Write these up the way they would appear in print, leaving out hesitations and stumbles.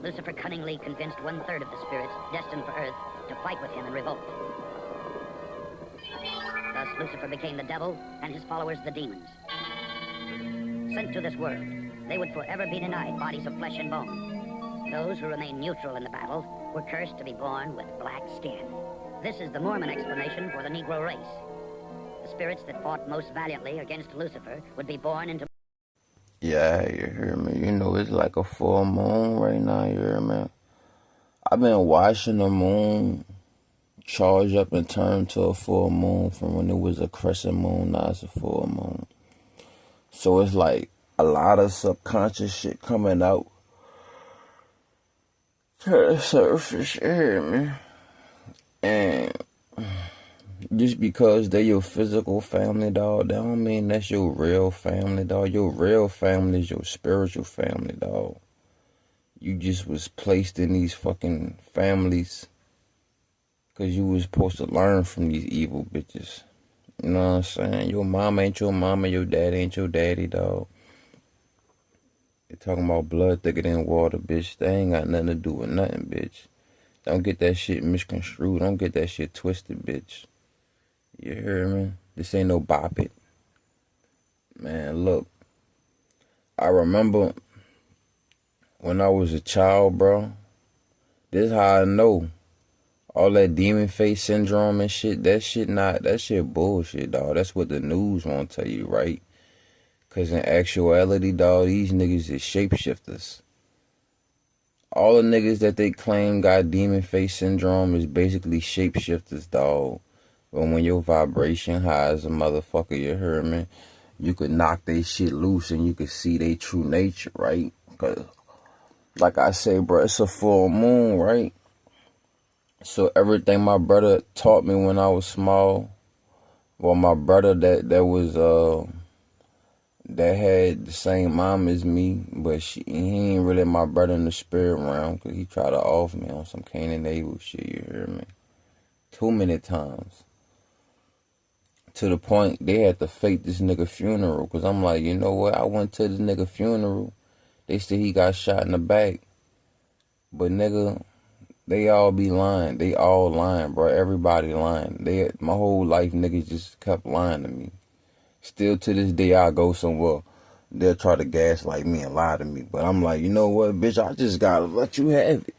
Lucifer cunningly convinced 1/3 of the spirits destined for Earth to fight with him in revolt. Thus, Lucifer became the devil and his followers the demons. Sent to this world, they would forever be denied bodies of flesh and bone. Those who remained neutral in the battle were cursed to be born with black skin. This is the Mormon explanation for the Negro race. The spirits that fought most valiantly against Lucifer would be born into... Yeah, you hear me? You know, it's like a full moon right now, you hear me? I've been watching the moon charge up and turn to a full moon from when it was a crescent moon, now it's a full moon. So it's like a lot of subconscious shit coming out to the surface, you hear me? And just because they're your physical family, dog, that don't mean that's your real family, dog. Your real family is your spiritual family, dog. You just was placed in these fucking families because you was supposed to learn from these evil bitches. You know what I'm saying? Your mama ain't your mama, your daddy ain't your daddy, dog. They talking about blood thicker than water, bitch. They ain't got nothing to do with nothing, bitch. Don't get that shit misconstrued. Don't get that shit twisted, bitch. You hear me? This ain't no bop it. Man, look. I remember when I was a child, bro. This is how I know. All that DemonFaceSyndrome and shit, that shit bullshit, dog. That's what the news won't tell you, right? Because in actuality, dog, these niggas is shapeshifters. All the niggas that they claim got DemonFaceSyndrome is basically shapeshifters, dog. But when your vibration high as a motherfucker, you hear me? You could knock they shit loose and you could see their true nature, right? Because, like I say, bro, it's a full moon, right? So everything my brother taught me when I was small, well, my brother that had the same mom as me, but he ain't really my brother in the spirit realm because he tried to off me on some Cain and Abel shit, you hear me? Too many times. To the point they had to fake this nigga funeral because I'm like, you know what? I went to this nigga funeral. They said he got shot in the back. But nigga, they all be lying. They all lying, bro. Everybody lying. My whole life, niggas just kept lying to me. Still to this day, I go somewhere, they'll try to gaslight me and lie to me. But I'm like, you know what, bitch? I just gotta let you have it.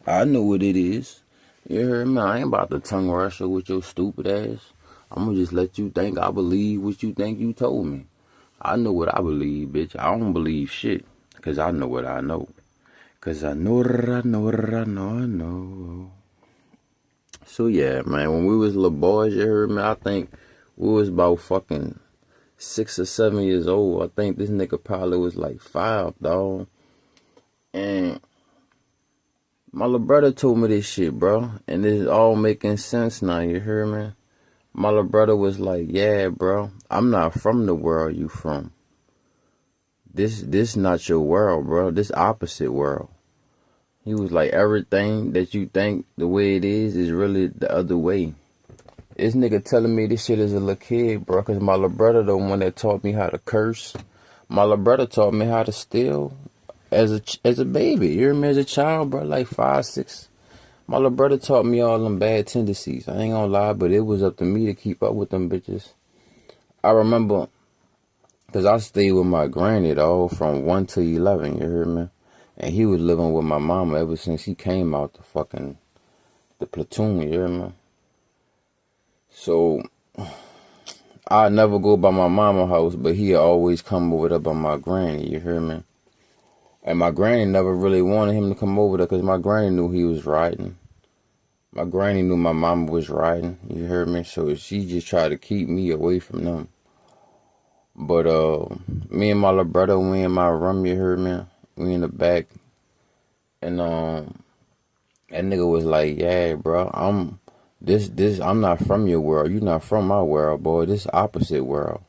I know what it is. You heard me? I ain't about to tongue wrestle with your stupid ass. I'm gonna just let you think I believe what you think you told me. I know what I believe, bitch. I don't believe shit. Because I know what I know. Because I know what I know what I know I know. So yeah, man, when we was little boys, you heard me? I think we was about fucking 6 or 7 years old. I think this nigga probably was like 5, dog. And my little brother told me this shit, bro. And this is all making sense now, you hear me? My little brother was like, yeah, bro, I'm not from the world you from. This not your world, bro. This opposite world. He was like, everything that you think the way it is really the other way. This nigga telling me this shit as a little kid, bro, because my little brother the one that taught me how to curse. My little brother taught me how to steal as a baby. You hear me? As a child, bro, like 5, 6. My little brother taught me all them bad tendencies. I ain't gonna lie, but it was up to me to keep up with them bitches. I remember, because I stayed with my granny, dog, from 1 to 11, you hear me? And he was living with my mama ever since he came out the platoon, you hear me? So, I never go by my mama's house, but he always come over there by my granny, you hear me? And my granny never really wanted him to come over there because my granny knew he was riding. My granny knew my mama was riding, you heard me? So she just tried to keep me away from them. But me and my little brother, we in my room, you heard me? We in the back. And that nigga was like, yeah, bro, I'm not from your world. You not from my world, boy. This opposite world.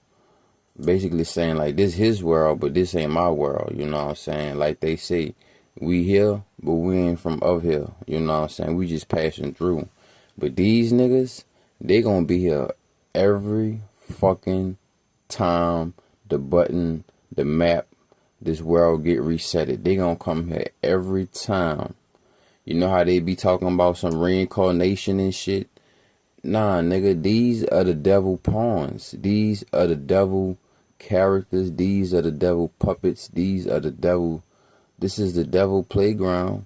Basically saying like this his world, but this ain't my world, you know what I'm saying? Like they say, we here, but we ain't from up here, you know what I'm saying? We just passing through. But these niggas, they gonna be here every fucking time the button, the map, this world get resetted. They gonna come here every time. You know how they be talking about some reincarnation and shit? Nah, nigga, these are the devil pawns. These are the devil characters. These are the devil puppets. These are the devil. This is the devil playground.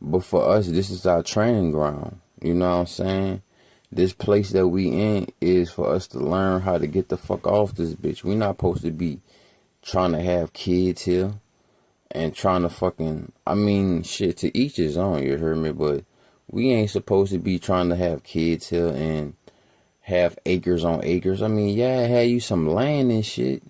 But for us, this is our training ground. You know what I'm saying? This place that we in is for us to learn how to get the fuck off this bitch. We not supposed to be trying to have kids here and trying to fucking, I mean, shit, to each his own, you heard me? But we ain't supposed to be trying to have kids here and have acres on acres. I mean, yeah, have you some land and shit,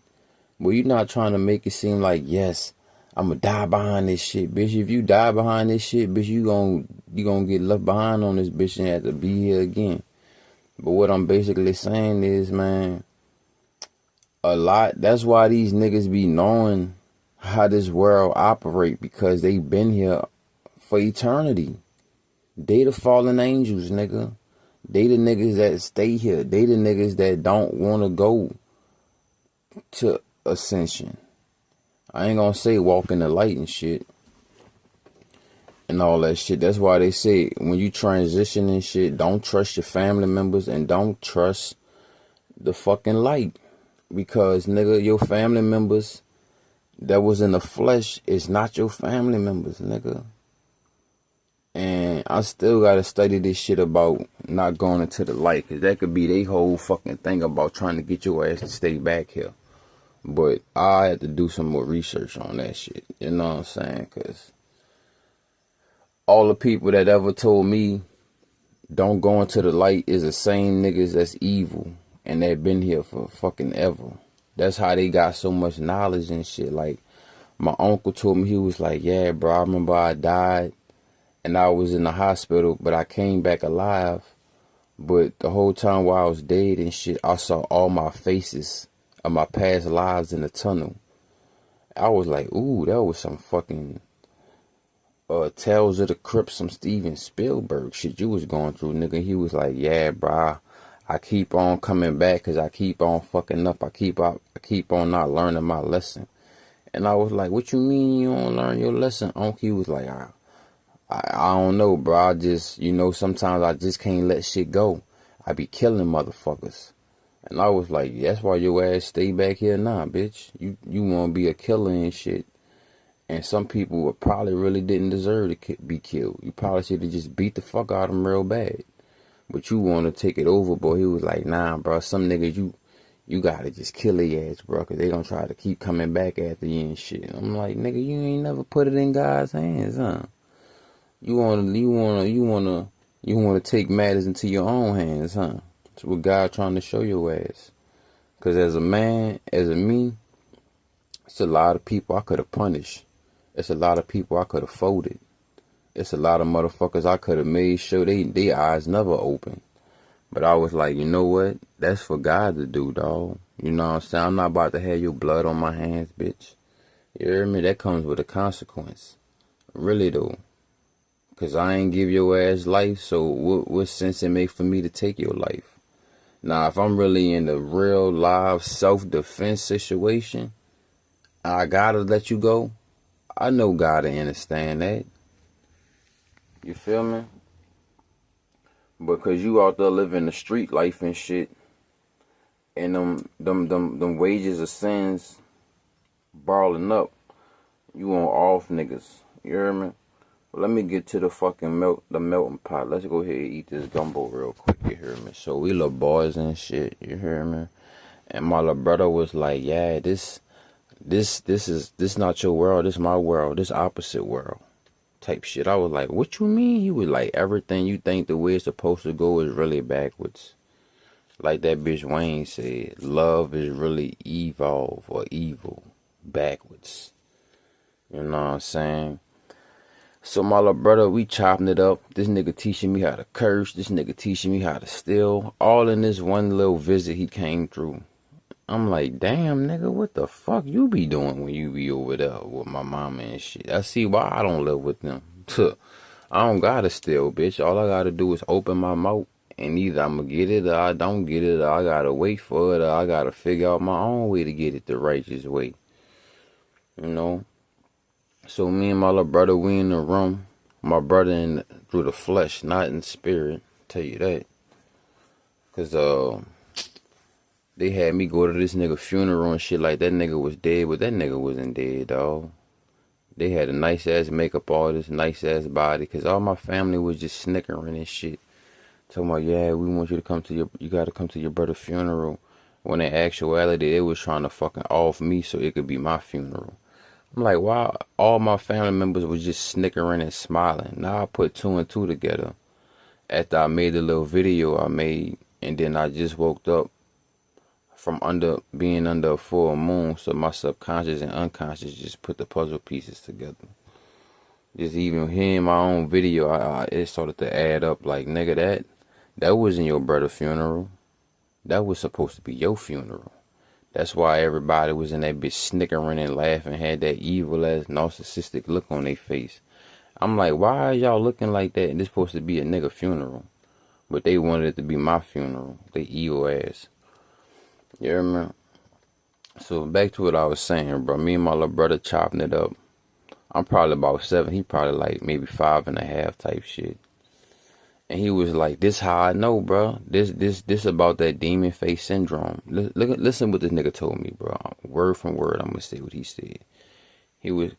but you're not trying to make it seem like, yes, I'm gonna die behind this shit, bitch. If you die behind this shit, bitch, you gonna get left behind on this bitch and have to be here again. But what I'm basically saying is, man, that's why these niggas be knowing how this world operate, because they been here for eternity. They the fallen angels, nigga. They the niggas that stay here. They the niggas that don't want to go to ascension. I ain't gonna say walk in the light and shit and all that shit. That's why they say when you transition and shit, don't trust your family members and don't trust the fucking light. Because, nigga, your family members that was in the flesh is not your family members, nigga. And I still gotta study this shit about not going into the light, because that could be their whole fucking thing about trying to get your ass to stay back here. But I had to do some more research on that shit. You know what I'm saying? Because all the people that ever told me don't go into the light is the same niggas that's evil. And they've been here for fucking ever. That's how they got so much knowledge and shit. Like, my uncle told me, he was like, yeah, bro, I remember I died and I was in the hospital, but I came back alive. But the whole time while I was dead and shit, I saw all my faces of my past lives in the tunnel. I was like, ooh, that was some fucking Tales of the Crypt, some Steven Spielberg shit you was going through, nigga. He was like, yeah, bro, I keep on coming back because I keep on fucking up. I keep on not learning my lesson. And I was like, what you mean you don't learn your lesson, Uncle? He was like, I don't know, bro. I just, sometimes I just can't let shit go. I be killing motherfuckers. And I was like, that's why your ass stay back here now, bitch. You want to be a killer and shit. And some people probably really didn't deserve to be killed. You probably should have just beat the fuck out of them real bad. But you want to take it over, boy. He was like, nah, bro. Some niggas, you got to just kill their ass, bro. Because they going to try to keep coming back after you and shit. I'm like, nigga, you ain't never put it in God's hands, huh? You want to take matters into your own hands, huh? That's what God trying to show your ass. Because as a man, as a me, it's a lot of people I could have punished. It's a lot of people I could have folded. It's a lot of motherfuckers I could have made sure they eyes never open. But I was like, you know what? That's for God to do, dog. You know what I'm saying? I'm not about to have your blood on my hands, bitch. You hear me? That comes with a consequence. Really, though. Because I ain't give your ass life, so what sense it make for me to take your life? Now, if I'm really in a real, live, self-defense situation, I gotta let you go, I know God to understand that. You feel me? Because you out there living the street life and shit, and them wages of sins balling up, you on off niggas. You hear me? Well, let me get to the fucking melting pot. Let's go ahead and eat this gumbo real quick. You hear me? So we little boys and shit. You hear me? And my little brother was like, yeah, this not your world. This my world. This opposite world. Type shit. I was like, what you mean? He was like, everything you think the way it's supposed to go is really backwards. Like that bitch Wayne said, love is really evolve or evil backwards. You know what I'm saying? So my little brother, we chopping it up. This nigga teaching me how to curse. This nigga teaching me how to steal. All in this one little visit he came through. I'm like, damn, nigga, what the fuck you be doing when you be over there with my mama and shit? I see why I don't live with them. I don't gotta steal, bitch. All I gotta do is open my mouth, and either I'm gonna get it or I don't get it, or I gotta wait for it, or I gotta figure out my own way to get it the righteous way. you know. So me and my little brother, we in the room. My brother in through the flesh, not in spirit. Tell you that. Cause they had me go to this nigga funeral and shit like that nigga was dead, but that nigga wasn't dead, dog. They had a nice ass makeup artist, nice ass body, cause all my family was just snickering and shit. Talking about, yeah, we want you to come to you gotta come to your brother's funeral. When in actuality, they was trying to fucking off me so it could be my funeral. I'm like, why all my family members was just snickering and smiling? Now I put two and two together after I made the little video I made, and then I just woke up from being under a full moon, so my subconscious and unconscious just put the puzzle pieces together. Just even hearing my own video, it started to add up. Like, nigga, that wasn't your brother's funeral. That was supposed to be your funeral. That's why everybody was in that bitch snickering and laughing, had that evil ass narcissistic look on their face. I'm like, why are y'all looking like that? And this supposed to be a nigga funeral, but they wanted it to be my funeral. They evil ass. You remember? So back to what I was saying, bro. Me and my little brother chopping it up. I'm probably about 7. He probably like maybe 5.5 type shit. And he was like, "This how I know, bro. This about that DemonFaceSyndrome." Listen what this nigga told me, bro. Word from word, I'm gonna say what he said. He was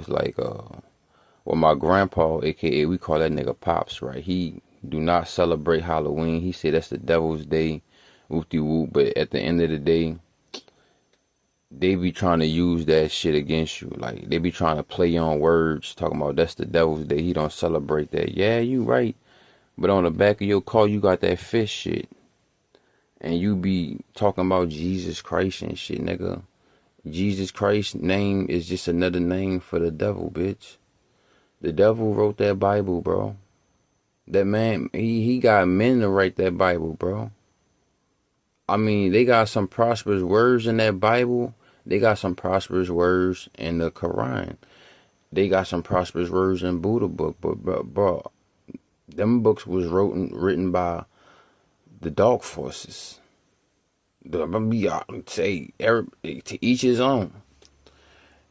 like, well, my grandpa, aka we call that nigga Pops, right? He do not celebrate Halloween. He said that's the devil's day, whoop-de-whoop. But at the end of the day, they be trying to use that shit against you. Like, they be trying to play on words, talking about that's the devil's day. He don't celebrate that. Yeah, you right. But on the back of your car, you got that fish shit. And you be talking about Jesus Christ and shit, nigga. Jesus Christ's name is just another name for the devil, bitch. The devil wrote that Bible, bro. That man, he got men to write that Bible, bro. I mean, they got some prosperous words in that Bible. They got some prosperous words in the Quran. They got some prosperous words in Buddha book. But bro, them books was written by the dark forces. Say to each his own.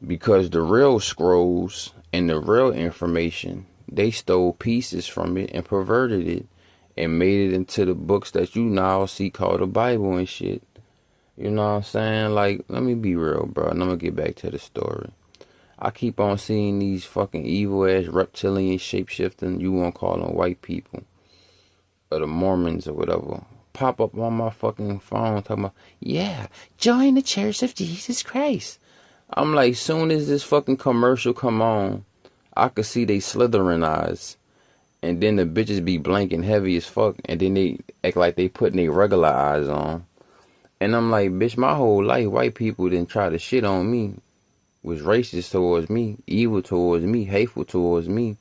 Because the real scrolls and the real information, they stole pieces from it and perverted it and made it into the books that you now see called the Bible and shit. You know what I'm saying? Like, let me be real, bro. And I'm gonna get back to the story. I keep on seeing these fucking evil ass reptilian shapeshifting, you won't call them white people, or the Mormons or whatever, pop up on my fucking phone talking about, yeah, join the Church of Jesus Christ. I'm like, soon as this fucking commercial come on, I could see they slithering eyes. And then the bitches be blanking heavy as fuck. And then they act like they putting their regular eyes on. And I'm like, bitch, my whole life, white people didn't try to shit on me. Was racist towards me, evil towards me, hateful towards me.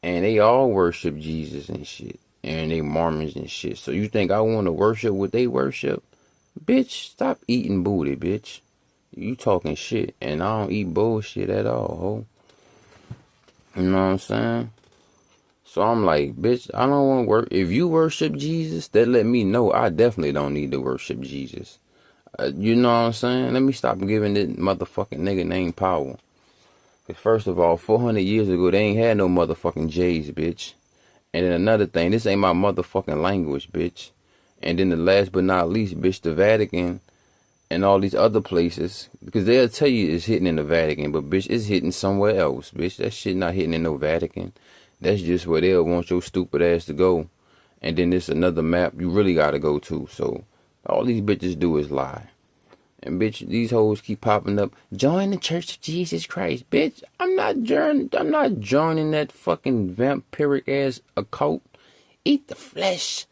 And they all worship Jesus and shit. And they Mormons and shit. So you think I want to worship what they worship? Bitch, stop eating booty, bitch. You talking shit. And I don't eat bullshit at all, ho. You know what I'm saying? So I'm like, bitch, I don't want to work. If you worship Jesus, that let me know I definitely don't need to worship Jesus. You know what I'm saying? Let me stop giving this motherfucking nigga name power. Cause first of all, 400 years ago, they ain't had no motherfucking J's, bitch. And then another thing, this ain't my motherfucking language, bitch. And then the last but not least, bitch, the Vatican and all these other places. Because they'll tell you it's hitting in the Vatican, but bitch, it's hitting somewhere else, bitch. That shit not hitting in no Vatican. That's just where they'll want your stupid ass to go. And then there's another map you really gotta go to. So all these bitches do is lie. And bitch, these hoes keep popping up. Join the Church of Jesus Christ. Bitch, I'm not joining that fucking vampiric ass occult. Eat the flesh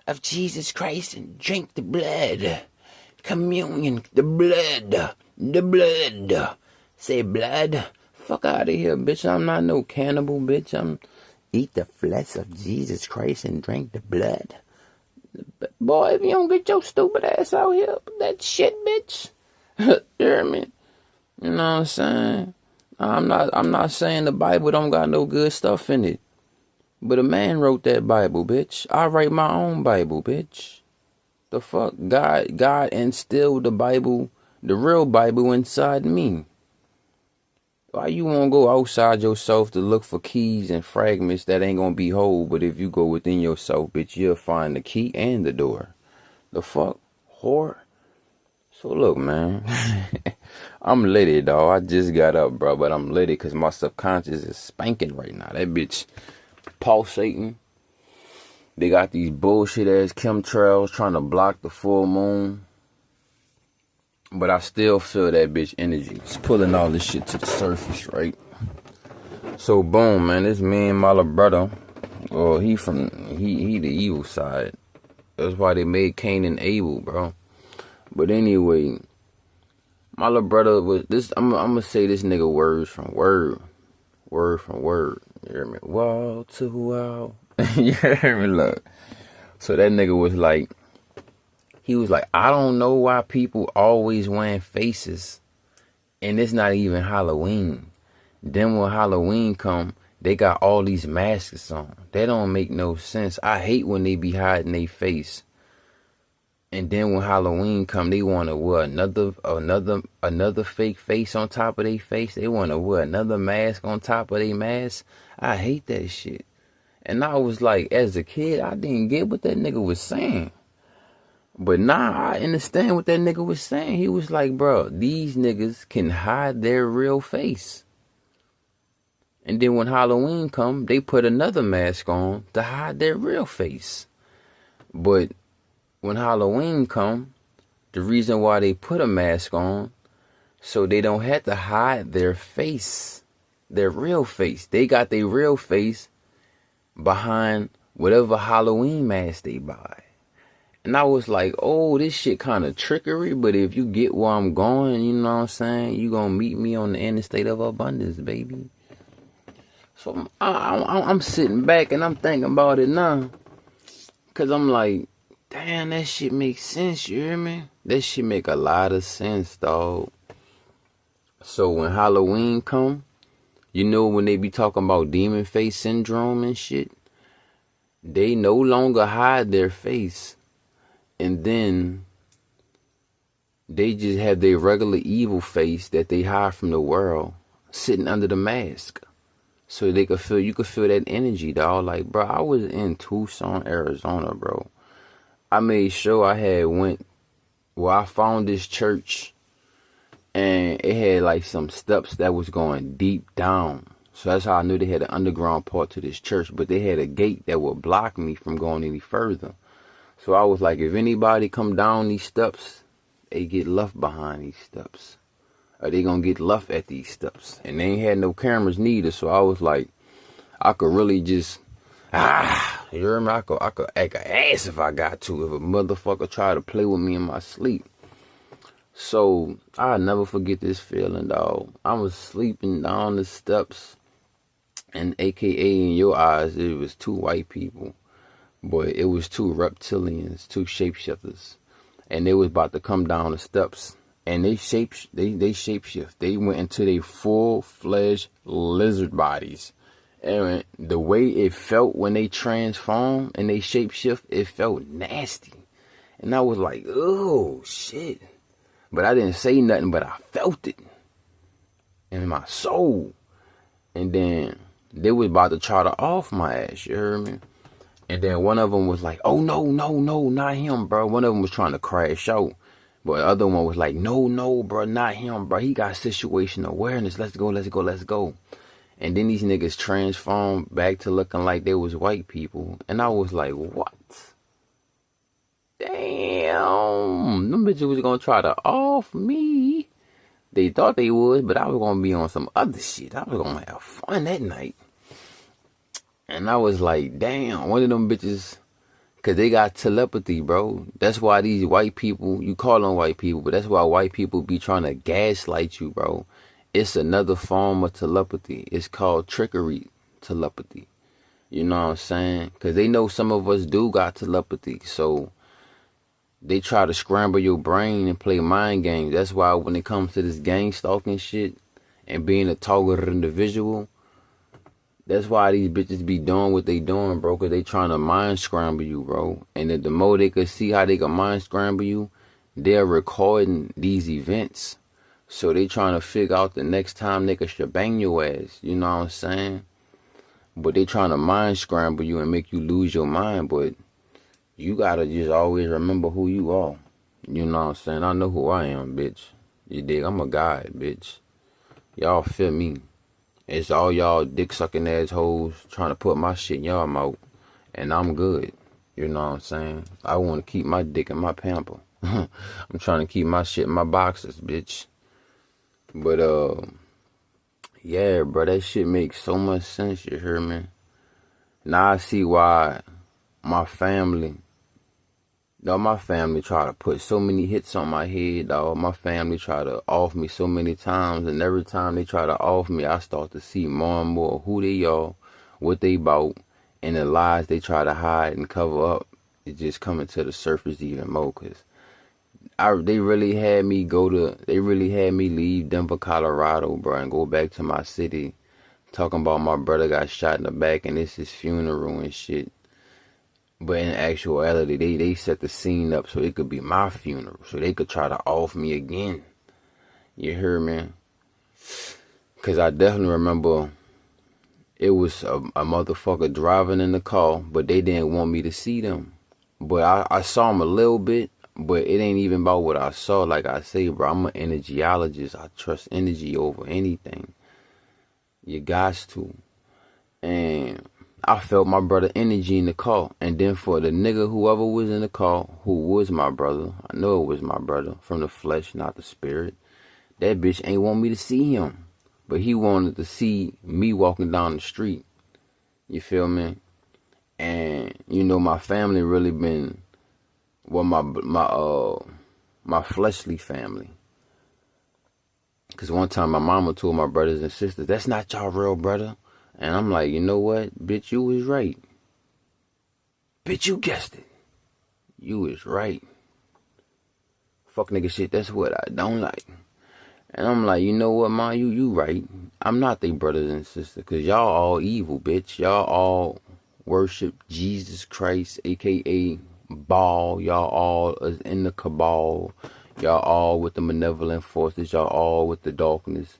of Jesus Christ and drink the blood. Communion, the blood. The blood. Say blood. Fuck out of here, bitch. I'm not no cannibal, bitch. Eat the flesh of Jesus Christ and drink the blood. Boy, if you don't get your stupid ass out here, that shit, bitch. You hear me? You know what I'm saying? I'm not saying the Bible don't got no good stuff in it. But a man wrote that Bible, bitch. I write my own Bible, bitch. The fuck? God instilled the Bible, the real Bible inside me. Why you want to go outside yourself to look for keys and fragments that ain't gonna be whole? But if you go within yourself, bitch, you'll find the key and the door. The fuck? Whore? So look, man. I'm litty, dog. I just got up, bro. But I'm litty because my subconscious is spanking right now. That bitch pulsating. They got these bullshit ass chemtrails trying to block the full moon. But I still feel that bitch energy. It's pulling all this shit to the surface, right? So boom, man, this me and my little brother. Well, he the evil side. That's why they made Cain and Abel, bro. But anyway, my little brother was this. I'm gonna say this nigga word from word. You hear me? Wall to wall. You hear me? Look. So that nigga was like. He was like, I don't know why people always wearing faces and it's not even Halloween. Then when Halloween come, they got all these masks on. That don't make no sense. I hate when they be hiding their face. And then when Halloween come, they want to wear another fake face on top of their face. They want to wear another mask on top of their mask. I hate that shit. And I was like, as a kid, I didn't get what that nigga was saying. But nah, I understand what that nigga was saying. He was like, bro, these niggas can hide their real face. And then when Halloween come, they put another mask on to hide their real face. But when Halloween come, the reason why they put a mask on, so they don't have to hide their face, their real face. They got their real face behind whatever Halloween mask they buy. And I was like, oh, this shit kind of trickery, but if you get where I'm going, you know what I'm saying, you gonna meet me on the interstate of abundance, baby. So I'm sitting back and I'm thinking about it now. Because I'm like, damn, that shit makes sense, you hear me? That shit make a lot of sense, dog. So when Halloween come, you know when they be talking about DemonFaceSyndrome and shit, they no longer hide their face. And then they just have their regular evil face that they hide from the world sitting under the mask. So they could feel, you could feel that energy, dog. Like, bro, I was in Tucson, Arizona, bro. I made sure I had went where I found this church and it had like some steps that was going deep down. So that's how I knew they had an underground part to this church, but they had a gate that would block me from going any further. So I was like, if anybody come down these steps, they get left behind these steps. Or they gonna get left at these steps. And they ain't had no cameras neither. So I was like, I could really just, you hear me? I could act an ass if I got to. If a motherfucker try to play with me in my sleep. So I'll never forget this feeling, dog. I was sleeping down the steps. And AKA in your eyes, it was two white people. But it was two reptilians, two shapeshifters. And they was about to come down the steps. And they shapeshift. They went into their full-fledged lizard bodies. And the way it felt when they transformed and they shapeshift, it felt nasty. And I was like, oh, shit. But I didn't say nothing, but I felt it in my soul. And then they was about to try to off my ass, you heard me? And then one of them was like, oh, no, not him, bro. One of them was trying to crash out. But the other one was like, no, bro, not him, bro. He got situational awareness. Let's go. And then these niggas transformed back to looking like they was white people. And I was like, what? Damn. Them bitches was going to try to off me. They thought they would, but I was going to be on some other shit. I was going to have fun that night. And I was like, damn, one of them bitches, because they got telepathy, bro. That's why these white people, you call them white people, but that's why white people be trying to gaslight you, bro. It's another form of telepathy. It's called trickery telepathy. You know what I'm saying? Because they know some of us do got telepathy. So they try to scramble your brain and play mind games. That's why when it comes to this gang stalking shit and being a targeted individual, that's why these bitches be doing what they doing, bro, because they trying to mind scramble you, bro. And the more they could see how they can mind scramble you, they're recording these events. So they trying to figure out the next time they can shebang your ass. You know what I'm saying? But they trying to mind scramble you and make you lose your mind. But you gotta just always remember who you are. You know what I'm saying? I know who I am, bitch. You dig? I'm a guy, bitch. Y'all feel me? It's all y'all dick sucking assholes trying to put my shit in y'all mouth. And I'm good. You know what I'm saying? I want to keep my dick in my pamper. I'm trying to keep my shit in my boxes, bitch. But, yeah, bro, that shit makes so much sense, you hear me? Now I see why my family try to put so many hits on my head, dog. My family try to off me so many times, and every time they try to off me, I start to see more and more who they are, what they about, and the lies they try to hide and cover up. It's just coming to the surface even more, cause they really had me leave Denver, Colorado, bro, and go back to my city, talking about my brother got shot in the back and it's his funeral and shit. But in actuality, they set the scene up so it could be my funeral, so they could try to off me again. You hear me? Cause I definitely remember it was a motherfucker driving in the car, but they didn't want me to see them. But I saw them a little bit. But it ain't even about what I saw. Like I say, bro, I'm an energyologist. I trust energy over anything. You got to. And I felt my brother energy in the car. And then for the nigga, whoever was in the car, who was my brother, I know it was my brother, from the flesh, not the spirit. That bitch ain't want me to see him. But he wanted to see me walking down the street. You feel me? And, you know, my family really been... Well, my fleshly family. Because one time my mama told my brothers and sisters, that's not y'all real brother. And I'm like, you know what? Bitch, you was right. Bitch, you guessed it. You was right. Fuck nigga shit, that's what I don't like. And I'm like, you know what, ma, you right. I'm not they brothers and sisters. Because y'all all evil, bitch. Y'all all worship Jesus Christ, a.k.a. Baal. Y'all all is in the cabal. Y'all all with the malevolent forces. Y'all all with the darkness,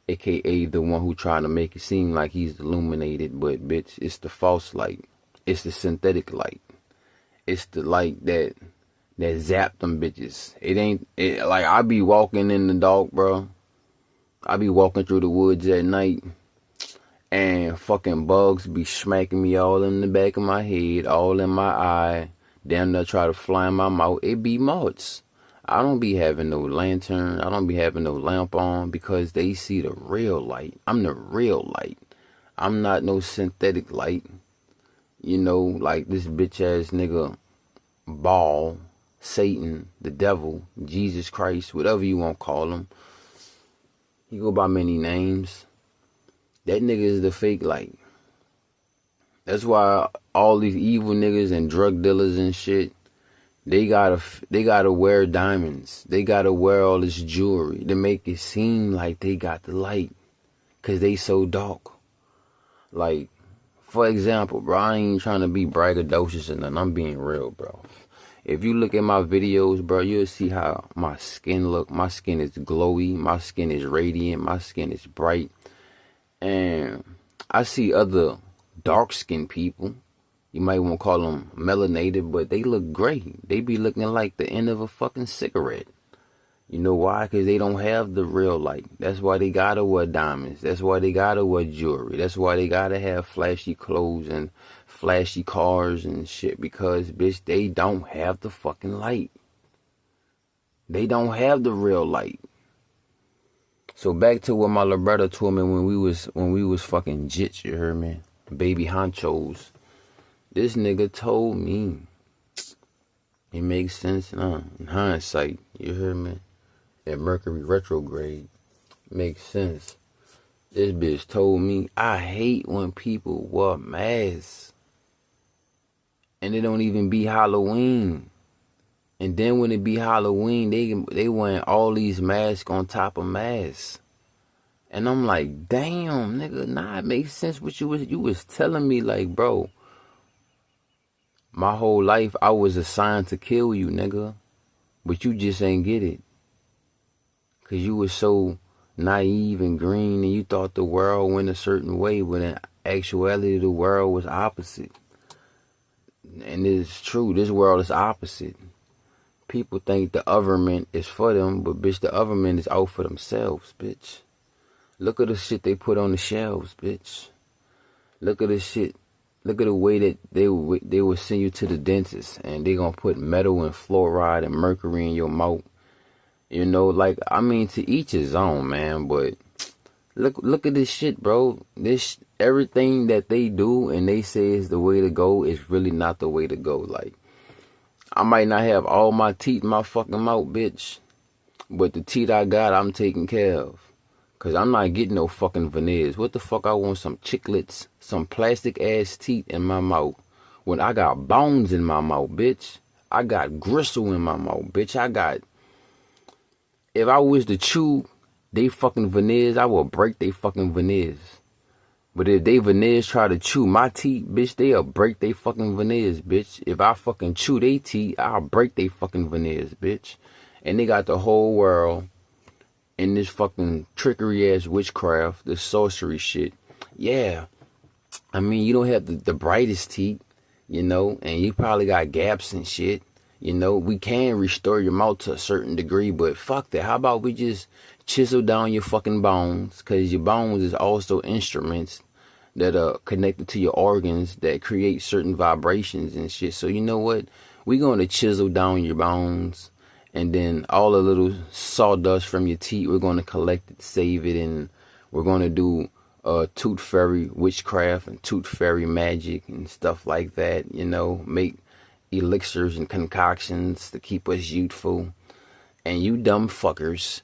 aka the one who trying to make it seem like he's illuminated, but bitch, it's the false light. It's the synthetic light. It's the light that zap them bitches. Like I be walking in the dark, bro. I be walking through the woods at night, and fucking bugs be smacking me all in the back of my head, all in my eye. Damn near try to fly in my mouth. It be moths. I don't be having no lantern. I don't be having no lamp on because they see the real light. I'm the real light. I'm not no synthetic light. You know, like this bitch ass nigga Baal, Satan, the devil, Jesus Christ, whatever you want to call him. He go by many names. That nigga is the fake light. That's why all these evil niggas and drug dealers and shit, they gotta wear diamonds. They gotta wear all this jewelry to make it seem like they got the light, cause they so dark. Like, for example, bro, I ain't trying to be braggadocious and nothing. I'm being real, bro. If you look at my videos, bro, you'll see how my skin look. My skin is glowy. My skin is radiant. My skin is bright. And I see other dark-skinned people, you might want to call them melanated, but they look great. They be looking like the end of a fucking cigarette. You know why? Because they don't have the real light. That's why they gotta wear diamonds. That's why they gotta wear jewelry. That's why they gotta have flashy clothes and flashy cars and shit, because, bitch, they don't have the fucking light. They don't have the real light. So back to what my little brother told me when we was fucking jits, you heard me? Baby honchos. This nigga told me. It makes sense now. In hindsight, you heard me? That Mercury retrograde makes sense. This bitch told me, I hate when people wear masks. And it don't even be Halloween. And then when it be Halloween, they wearing all these masks on top of masks. And I'm like, damn, nigga, nah, it makes sense what you was telling me, like, bro. My whole life, I was assigned to kill you, nigga. But you just ain't get it. Because you were so naive and green and you thought the world went a certain way, but in actuality the world was opposite. And it's true, this world is opposite. People think the government is for them, but bitch, the government is out for themselves, bitch. Look at the shit they put on the shelves, bitch. Look at the shit. Look at the way that they will send you to the dentist and they gonna put metal and fluoride and mercury in your mouth. You know, like, I mean, to each his own, man, but look at this shit, bro. This, everything that they do and they say is the way to go is really not the way to go. Like, I might not have all my teeth in my fucking mouth, bitch, but the teeth I got, I'm taking care of. Cause I'm not getting no fucking veneers. What the fuck I want some chiclets, some plastic ass teeth in my mouth when I got bones in my mouth, bitch. I got gristle in my mouth, bitch. If I was to chew they fucking veneers, I will break they fucking veneers. But if they veneers try to chew my teeth, bitch, they'll break they fucking veneers, bitch. If I fucking chew they teeth, I'll break they fucking veneers, bitch. And they got the whole world in this fucking trickery ass witchcraft, this sorcery shit. Yeah. I mean, you don't have the brightest teeth, you know, and you probably got gaps and shit. You know, we can restore your mouth to a certain degree, but fuck that. How about we just chisel down your fucking bones? Because your bones is also instruments that are connected to your organs that create certain vibrations and shit. So you know what? We're going to chisel down your bones. And then all the little sawdust from your teeth, we're going to collect it, save it, and we're going to do tooth fairy witchcraft and tooth fairy magic and stuff like that. You know, make elixirs and concoctions to keep us youthful. And you dumb fuckers,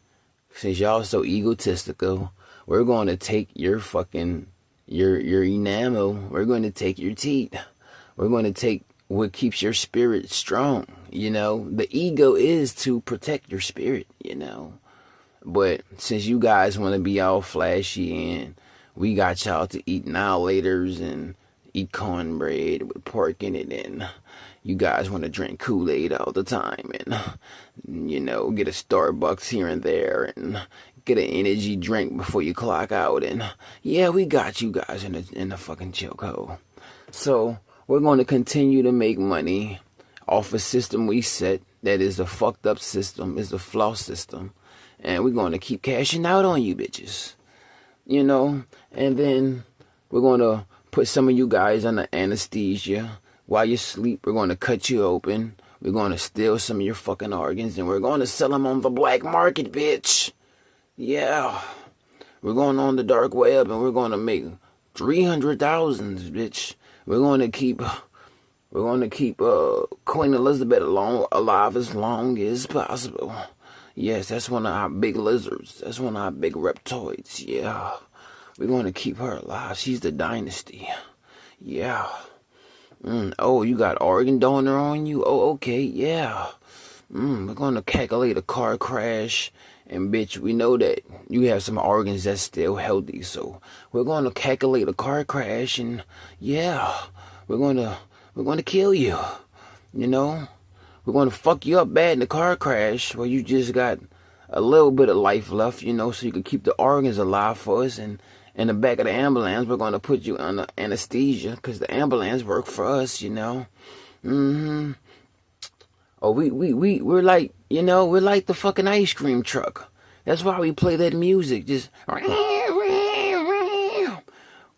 since y'all so egotistical, we're going to take your fucking, your enamel. We're going to take your teeth. We're going to take what keeps your spirit strong. You know, the ego is to protect your spirit, you know. But since you guys want to be all flashy and we got y'all to eat annihilators and eat cornbread with pork in it, and you guys want to drink Kool-Aid all the time and, you know, get a Starbucks here and there and get an energy drink before you clock out. And yeah, we got you guys in the fucking chokehold. So we're going to continue to make money off a system we set that is a fucked up system, is a flawed system. And we're going to keep cashing out on you bitches. You know, and then we're going to put some of you guys under anesthesia. While you sleep, we're going to cut you open. We're going to steal some of your fucking organs and we're going to sell them on the black market, bitch. Yeah. We're going on the dark web and we're going to make 300,000, bitch. We're going to keep Queen Elizabeth alive as long as possible. Yes, that's one of our big lizards. That's one of our big reptoids. Yeah. We're going to keep her alive. She's the dynasty. Yeah. Oh, you got organ donor on you? Oh, okay. Yeah. We're going to calculate a car crash. And bitch, we know that you have some organs that's still healthy. So we're going to calculate a car crash and yeah, we're going to kill you. You know, we're going to fuck you up bad in the car crash where you just got a little bit of life left, you know, so you can keep the organs alive for us. And in the back of the ambulance, we're going to put you under anesthesia because the ambulance work for us, you know. Oh, we're like, you know, we're like the fucking ice cream truck. That's why we play that music. Just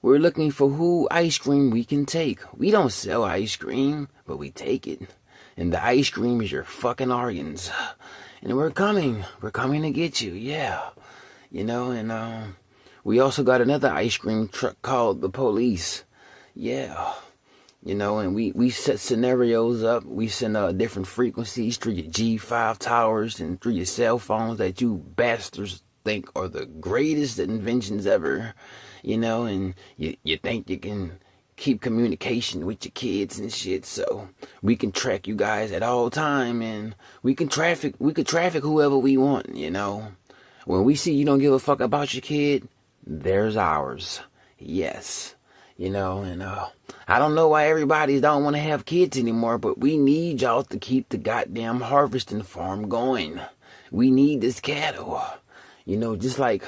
we're looking for who ice cream we can take. We don't sell ice cream, but we take it. And the ice cream is your fucking organs. And we're coming to get you, yeah. You know, and we also got another ice cream truck called the police. Yeah. You know, and we set scenarios up. We send different frequencies through your G5 towers and through your cell phones that you bastards think are the greatest inventions ever. You know, and you think you can keep communication with your kids and shit. So we can track you guys at all time, and we could traffic whoever we want, you know. When we see you don't give a fuck about your kid, there's ours. Yes. You know, and I don't know why everybody don't want to have kids anymore, but we need y'all to keep the goddamn harvesting farm going. We need this cattle. You know, just like,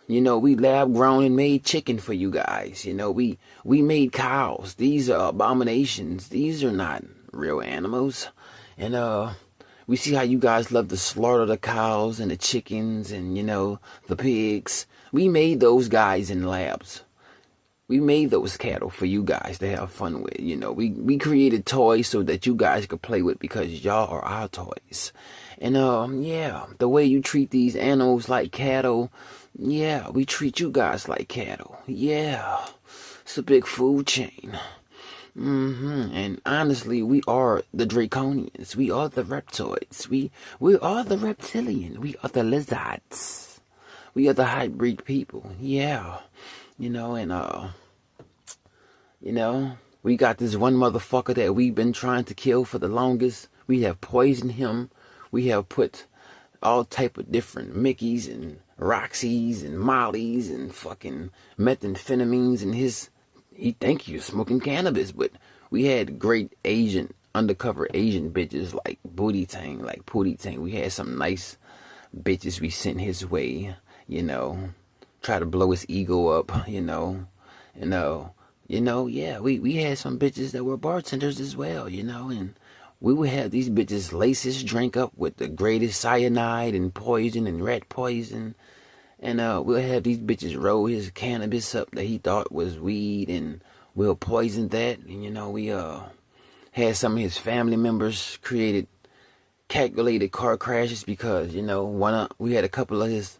you know, we lab grown and made chicken for you guys. You know, we made cows. These are abominations. These are not real animals. And we see how you guys love to slaughter the cows and the chickens and, you know, the pigs. We made those guys in labs. We made those cattle for you guys to have fun with. You know, we created toys so that you guys could play with because y'all are our toys. And yeah, the way you treat these animals like cattle, yeah, we treat you guys like cattle. Yeah, it's a big food chain. And honestly, we are the draconians. We are the reptoids. We are the reptilian. We are the lizards. We are the hybrid people. Yeah. You know, and you know, we got this one motherfucker that we've been trying to kill for the longest. We have poisoned him. We have put all type of different Mickeys and Roxys and Mollys and fucking methamphetamines in his. He think he was smoking cannabis, but we had great undercover Asian bitches like Booty Tang, like Pootie Tang. We had some nice bitches we sent his way, you know, try to blow his ego up, you know, yeah, we had some bitches that were bartenders as well, you know, and we would have these bitches lace his drink up with the greatest cyanide and poison and rat poison. And we'll have these bitches roll his cannabis up that he thought was weed, and we'll poison that. And, you know, we had some of his family members created calculated car crashes because, you know, we had a couple of his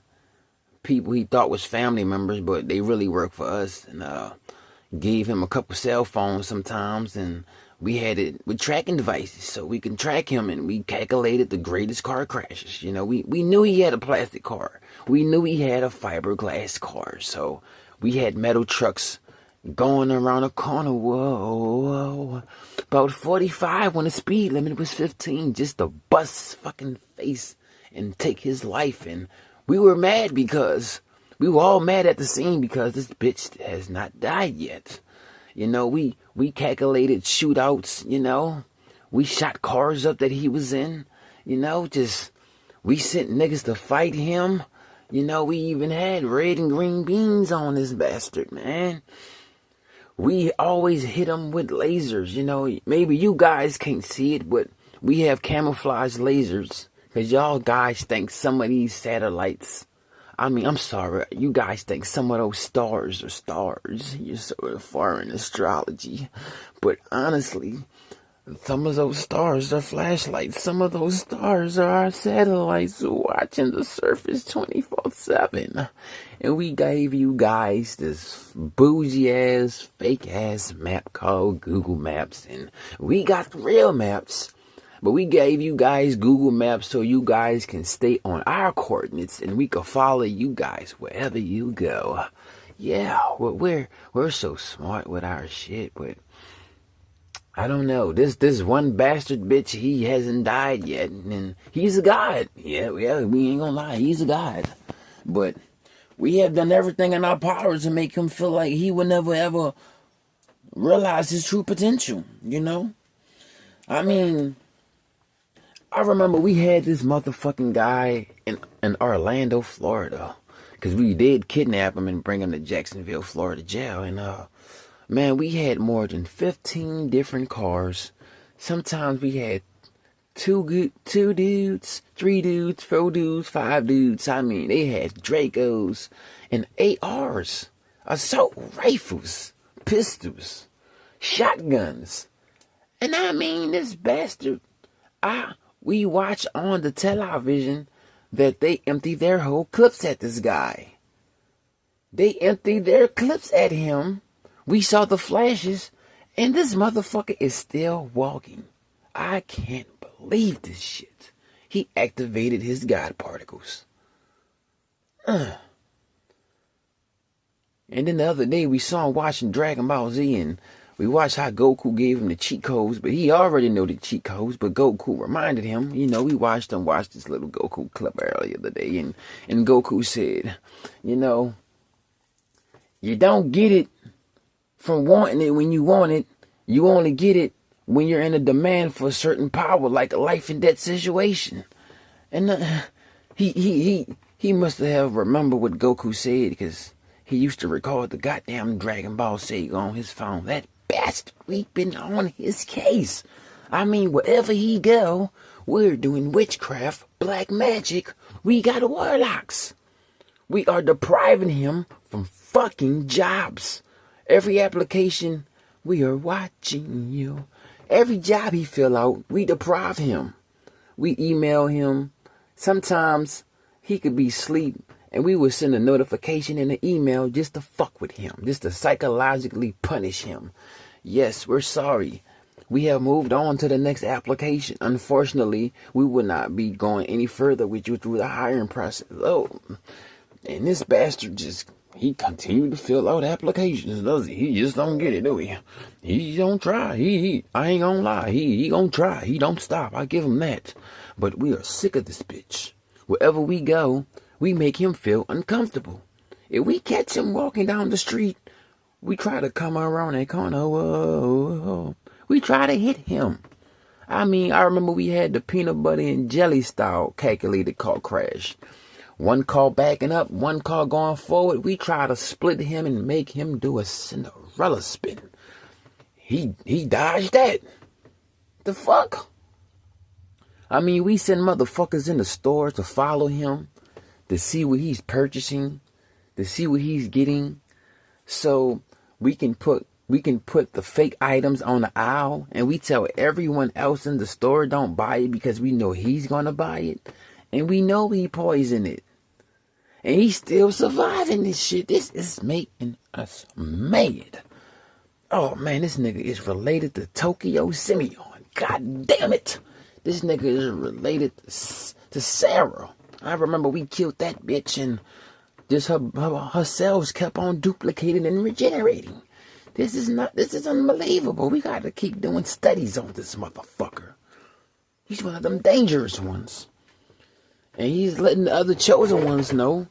people he thought was family members, but they really worked for us. And gave him a couple cell phones sometimes, and we had it with tracking devices so we can track him, and we calculated the greatest car crashes. You know, we knew he had a plastic car. We knew he had a fiberglass car. So we had metal trucks going around a corner, whoa, about 45 when the speed limit was 15, just to bust his fucking face and take his life. And we were mad because, we were all mad at the scene because this bitch has not died yet. You know, we calculated shootouts, you know. We shot cars up that he was in, you know, we sent niggas to fight him. You know, we even had red and green beans on this bastard, man. We always hit him with lasers, you know. Maybe you guys can't see it, but we have camouflage lasers. Because y'all guys think some of these satellites, I mean, I'm sorry, you guys think some of those stars are stars. You're sort of far in astrology. But honestly, some of those stars are flashlights. Some of those stars are our satellites watching the surface 24/7. And we gave you guys this bougie-ass, fake-ass map called Google Maps. And we got real maps. But we gave you guys Google Maps so you guys can stay on our coordinates and we can follow you guys wherever you go. Yeah, we're so smart with our shit, but I don't know. This one bastard bitch, he hasn't died yet, and he's a god. Yeah, we ain't gonna lie, he's a god. But we have done everything in our power to make him feel like he would never ever realize his true potential, you know? I mean, I remember we had this motherfucking guy in Orlando, Florida, because we did kidnap him and bring him to Jacksonville, Florida jail. And man, we had more than 15 different cars. Sometimes we had two dudes, 3 dudes, 4 dudes, 5 dudes. I mean, they had Dracos and ARs, assault rifles, pistols, shotguns. And I mean, this bastard, we watch on the television that they empty their whole clips at this guy. They empty their clips at him. We saw the flashes, and this motherfucker is still walking. I can't believe this shit. He activated his God particles. And then the other day we saw him watching Dragon Ball Z, and we watched how Goku gave him the cheat codes, but he already knew the cheat codes, but Goku reminded him. You know, we watched this little Goku clip earlier today, and Goku said, you know, you don't get it from wanting it when you want it. You only get it when you're in a demand for a certain power, like a life and death situation. And he He must have remembered what Goku said, because he used to record the goddamn Dragon Ball Sega on his phone. That bastard, we've been on his case. I mean, wherever he go, we're doing witchcraft, black magic. We got warlocks. We are depriving him from fucking jobs. Every application, we are watching you. Every job he fill out, we deprive him. We email him. Sometimes he could be asleep, and we would send a notification in the email just to fuck with him, just to psychologically punish him. Yes, we're sorry. We have moved on to the next application. Unfortunately, we will not be going any further with you through the hiring process. Oh, and this bastard he continued to fill out applications, does he? He just don't get it, do he? He don't try. I ain't gonna lie. He gonna try. He don't stop. I give him that. But we are sick of this bitch. Wherever we go, we make him feel uncomfortable. If we catch him walking down the street, we try to come around that corner. Whoa. We try to hit him. I mean, I remember we had the peanut butter and jelly style calculated car crash. One car backing up, one car going forward. We try to split him and make him do a Cinderella spin. He dodged that. The fuck? I mean, we send motherfuckers in the store to follow him, to see what he's purchasing, to see what he's getting, so we can put the fake items on the aisle, and we tell everyone else in the store don't buy it because we know he's gonna buy it, and we know he poisoned it, and he's still surviving this shit. This is making us mad. Oh man, this nigga is related to Tokyo Simeon. God damn it. This nigga is related to Sarah. I remember we killed that bitch, and just her cells kept on duplicating and regenerating. This is unbelievable. We gotta keep doing studies on this motherfucker. He's one of them dangerous ones. And he's letting the other chosen ones know.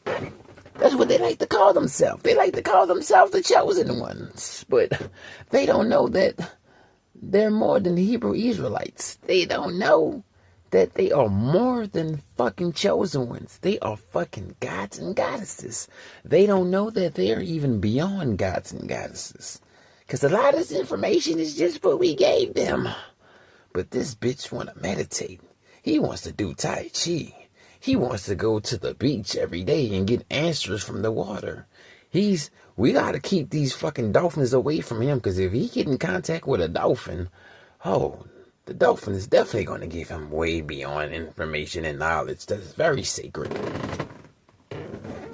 That's what they like to call themselves. They like to call themselves the chosen ones. But they don't know that they're more than the Hebrew Israelites. They don't know that they are more than fucking chosen ones. They are fucking gods and goddesses. They don't know that they are even beyond gods and goddesses. Because a lot of this information is just what we gave them. But this bitch want to meditate. He wants to do Tai Chi. He wants to go to the beach every day and get answers from the water. We got to keep these fucking dolphins away from him, because if he get in contact with a dolphin, the dolphin is definitely going to give him way beyond information and knowledge that's very sacred.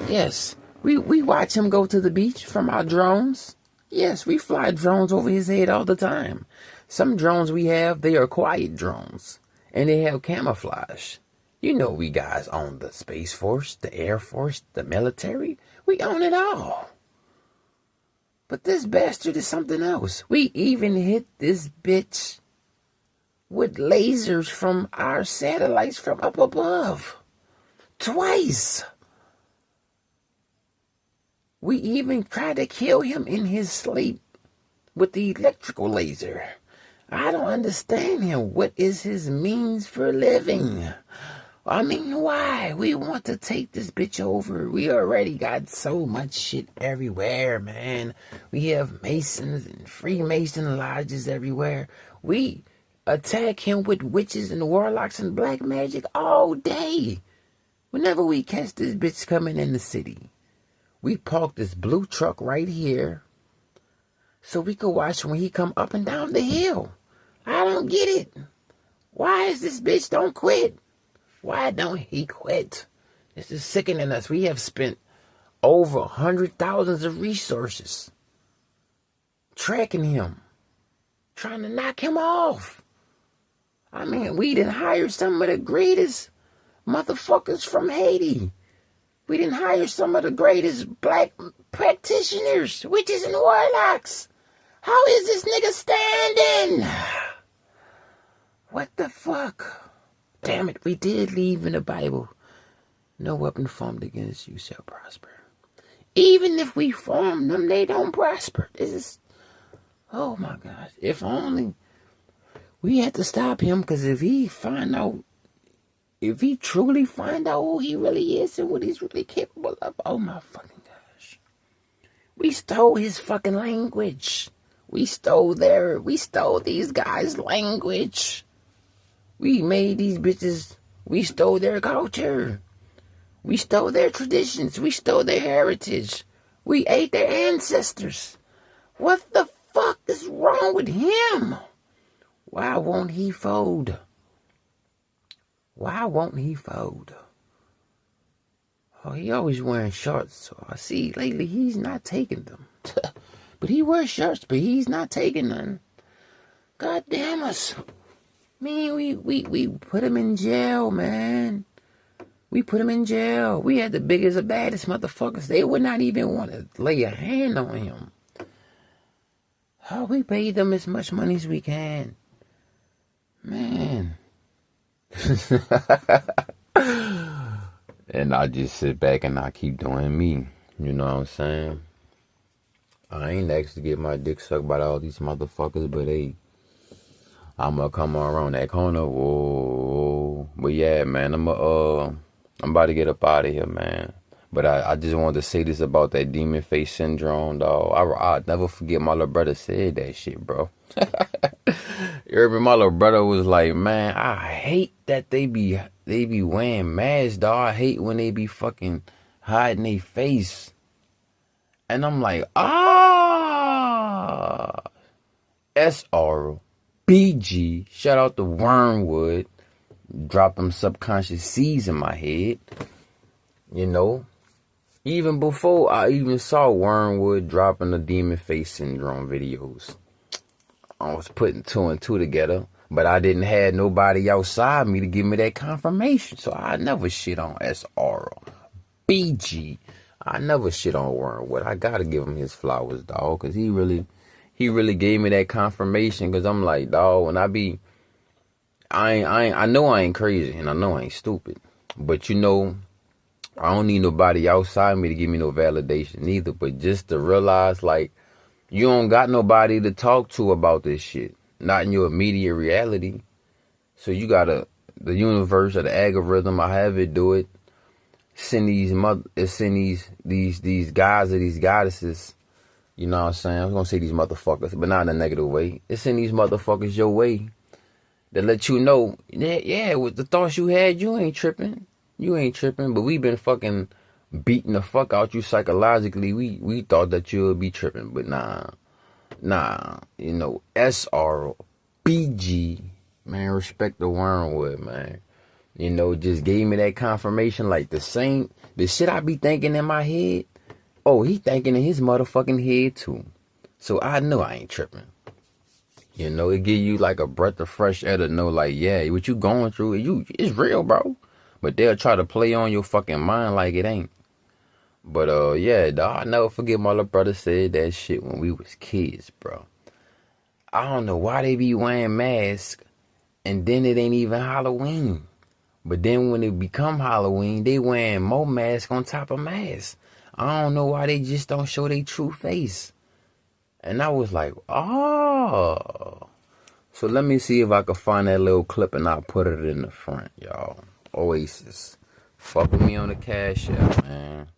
Yes, we watch him go to the beach from our drones. Yes, we fly drones over his head all the time. Some drones we have, they are quiet drones, and they have camouflage. You know we guys own the Space Force, the Air Force, the military. We own it all. But this bastard is something else. We even hit this bitch with lasers from our satellites from up above. Twice. We even tried to kill him in his sleep with the electrical laser. I don't understand him. What is his means for living? I mean, why? We want to take this bitch over. We already got so much shit everywhere, man. We have Masons and Freemason lodges everywhere. We attack him with witches and warlocks and black magic all day. Whenever we catch this bitch coming in the city, we park this blue truck right here so we could watch when he come up and down the hill. I don't get it. Why is this bitch don't quit? Why don't he quit? This is sickening us. We have spent over 100,000 of resources tracking him, trying to knock him off. I mean, we didn't hire some of the greatest motherfuckers from Haiti. We didn't hire some of the greatest black practitioners, witches and warlocks. How is this nigga standing? What the fuck? Damn it, we did leave in the Bible, no weapon formed against you shall prosper. Even if we form them, they don't prosper. This is, oh my gosh, if only we had to stop him, because if he find out if he truly find out who he really is and what he's really capable of, oh my fucking gosh. We stole his fucking language. We stole these guys' language. We made these bitches, we stole their culture. We stole their traditions. We stole their heritage. We ate their ancestors. What the fuck is wrong with him? Why won't he fold? Why won't he fold? Oh, he always wearing shorts. So I see lately he's not taking them. But he wears shirts, but he's not taking none. God damn us. Man, we put him in jail, man. We put him in jail. We had the biggest and baddest motherfuckers. They would not even want to lay a hand on him. Oh, we paid them as much money as we can. Man. And I just sit back and I keep doing me. You know what I'm saying? I ain't asked to get my dick sucked by all these motherfuckers, but hey, I'm gonna come around that corner. Whoa. But yeah, man, I'm about to get up out of here, man. But I just wanted to say this about that DemonFaceSyndrome, dog. I'll never forget my little brother said that shit, bro. My little brother was like, man, I hate that they be wearing masks, dog. I hate when they be fucking hiding their face. And I'm like, SRBG. Shout out to Wormwood. Drop them subconscious seeds in my head. You know, even before I even saw Wormwood dropping the DemonFaceSyndrome videos, I was putting 2 and 2 together, but I didn't have nobody outside me to give me that confirmation. So I never shit on SRBG. I never shit on Wormwood. I gotta give him his flowers, dog, because he really gave me that confirmation. Because I'm like, dog, when I know I ain't crazy and I know I ain't stupid, but you know, I don't need nobody outside me to give me no validation either. But just to realize, like, you don't got nobody to talk to about this shit, not in your immediate reality. So you gotta, the universe or the algorithm, or however it do it, send these guys or these goddesses. You know what I'm saying? I was gonna say these motherfuckers, but not in a negative way. It send these motherfuckers your way to let you know, yeah, with the thoughts you had, you ain't tripping. You ain't tripping, but we been fucking beating the fuck out you psychologically. We thought that you would be tripping, but nah. You know, SRBG, man, respect the Wormwood, man. You know, just gave me that confirmation, like the shit I be thinking in my head. Oh, he thinking in his motherfucking head too. So I know I ain't tripping. You know, it give you like a breath of fresh air to know, like, yeah, what you going through, it's real, bro. But they'll try to play on your fucking mind like it ain't. But yeah, dog, I never forget my little brother said that shit when we was kids, bro. I don't know why they be wearing masks and then it ain't even Halloween. But then when it become Halloween, they wearing more masks on top of masks. I don't know why they just don't show their true face. And I was like, oh. So let me see if I can find that little clip and I'll put it in the front, y'all. Oasis. Fuck with me on the Cash App, man.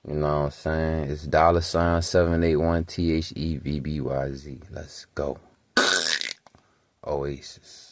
You know what I'm saying? It's $781THEVBYZ. Let's go. Oasis.